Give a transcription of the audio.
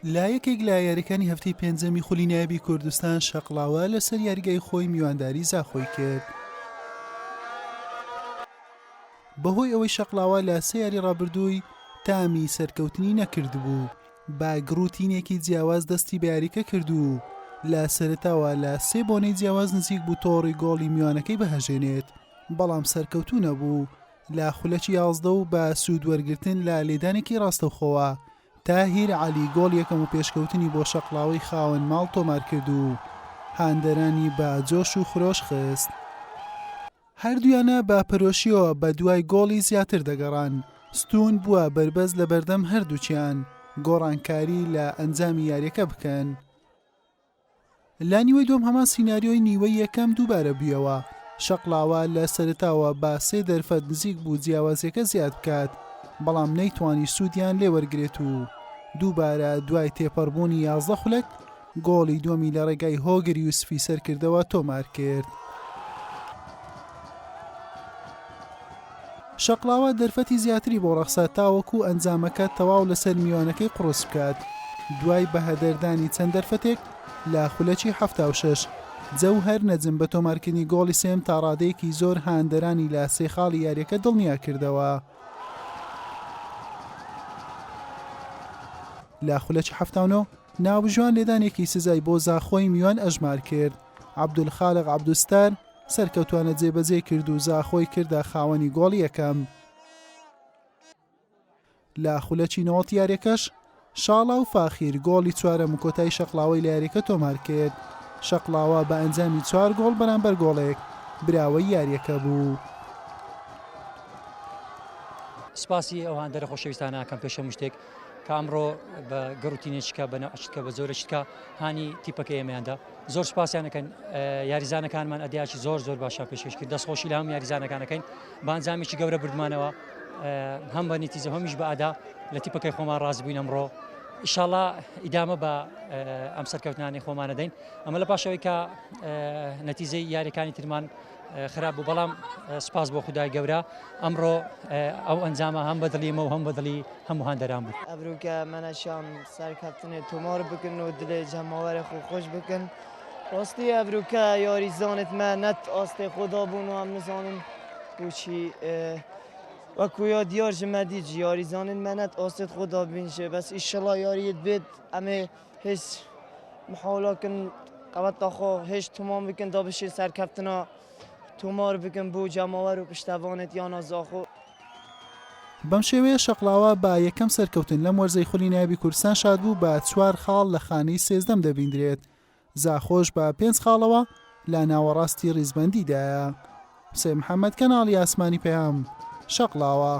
لا یەکێک لە یاریەکانی هەفتەی پێنجەمی خولی نایەبی کوردستان شەقڵاوە لەسەر یاریگای خۆی میوانداری زاخۆی کرد. بەهۆی ئەوەی شەقڵاوە لە سێ یاری ڕابردووی تامی سەرکەوتنی نەکردبوو، با گڕوتینێکی جیاواز دەستی بە یاریکە کردو لە سەرەتاوە لە سێ بۆنەی جیاواز نزیک بوو تۆڕی گۆڵی میوانەکەی بەهەژێنێت، بەڵام سەرکەوتوو نەبوو لە خولەکی 11 و بە سوود وەرگرتن لە لێدانێکی ڕاستەوخۆوە تاهیر عەلی گۆڵ یەکەم و پێشکەوتنی بۆ شەقڵاوەی خاوەن ماڵ تۆمار کرد و هاندەرانی بە جۆش و خرۆش خست. هەردوویانە بە پەرۆشیەوە بە دوای گۆڵی زیاتر دەگەڕان، ستون بووە بربەز لە بەردەم هەردووچیان گۆڕانکاری لە ئەنجامی یاریەکە بکەن. لا نیوەی دوم هەمان سیناریۆی نیوەی یەکەم دووبارە بوویەوە، شەقڵاوە لە سەرەتاوە با سێ دەرفەت نزیک بوو جیاوازیەکە زیاد بکات، بەڵام نەیتوانی سوودیان لێوەرگرێت و دووبارە دوای تێپەڕبوونی 11 خولەک گۆڵی دووەمی لە ڕێگای هۆگری یوسفی سەرکردەوە تۆمار کرد. شەقڵاوە دەرفەتی زیاتری بۆ ڕەخسا تاوەکو ئەنجامەکە تەواو لەسەر میوانەکەی قڕس بکات، دوای بەهەدەردانی چەند دەرفەتێک لە خولەکی 76 جەوهەر نەجم بە تۆمارکردنی گۆڵی سێم تا ڕادەیەکی زۆر هاندەرانی لە سێخاڵی یاریەکە دڵنیا کردەوە. لە خولەکی 79 ناوژوان لێدانێکی سزای بۆ زاخۆی میوان ئەژمار کرد، عەبدولخالق عەبدوستار سەرکەوتوانە جێبەجێ کرد و زاخۆی کردە خاوەنی گۆڵی یەکەم. لە خولەکی 90 یاریەکەش شاڵا و فاخیر گۆڵی چوارەم و کۆتایی شەقڵاوەی لە یاریەکە تۆمار کرد، شەقڵاوە بە ئەنجامی 4 گۆڵ بەرامبەر گۆڵێک براوەی یاریەکە بوو. سپاسی ئەو هاندەرە خۆشەویستانە کەم پێشەم شتێک کە ئەمڕۆ بە گەڕوتینێککە بەنەوەچکە بە زۆرەشتکە هانی تیپەکە ئێمەیاندا زۆر سپاسیانەکەن. یاریزانەکانمان ئەدیاکی زۆر باشە پێشکەش کرد، دەستخۆشی لە هەم یاریزانەکانەکەین بە ئەنجامێکی گەورە بردمانەوە، هەم بە نیتیجە هەمیش بە ئادا لە تیپەکەی خۆمان ڕاست بووین ئەمڕۆ. ئیشاڵڵا ئیدامە بە ئەم سەرکەوتنانی خۆمانە دەین، ئەمە لە پاشەوەی کە نەتیجەی یاریەکانی ترمان خراپ بوو، بەڵام سپاس بۆ خودای گەورە ئەمڕۆ ئەو ئەنجامە هەم بەدڵیمە و هەم بەدڵی هەموو هاندەران بوو. ئەبرووکە منەشان سەرکەوتنێ تۆمار بکن و دلێ جەماوەرە خۆش بکن. ڕاستی ئەبرووکە یاریزانت مە نەت ئاستێ خۆدا بوون و ئەم نزانن بۆچی وەکو یا دیار ژمە دیج یاریزانن مە نەت ئاستێت خۆدا بینژێ، بەس ئیشەڵا یاریت بێت ئەمێ هیچ محاولاکن قەوەتا خۆ هیچ تۆمان بکن دا بشێ سەرکەوتنا تۆمار بکن بۆ جەماوەر و پشتەوانت یانە زاخۆ. بەم شێوەیە شەقڵاوە با یەکەم سەرکەوتن لەم وەرزەی خولی نایەبی کوردستان شاد بوو بە 4 خاڵ لە خانەی سێزدەم دەبیندرێت، زاخۆش بە 5 خاڵەوە لە ناوەڕاستی ڕیزبەندیدایە. حوسێن محەممەد، کەناڵی ئاسمانی پەیام، شەقڵاوە.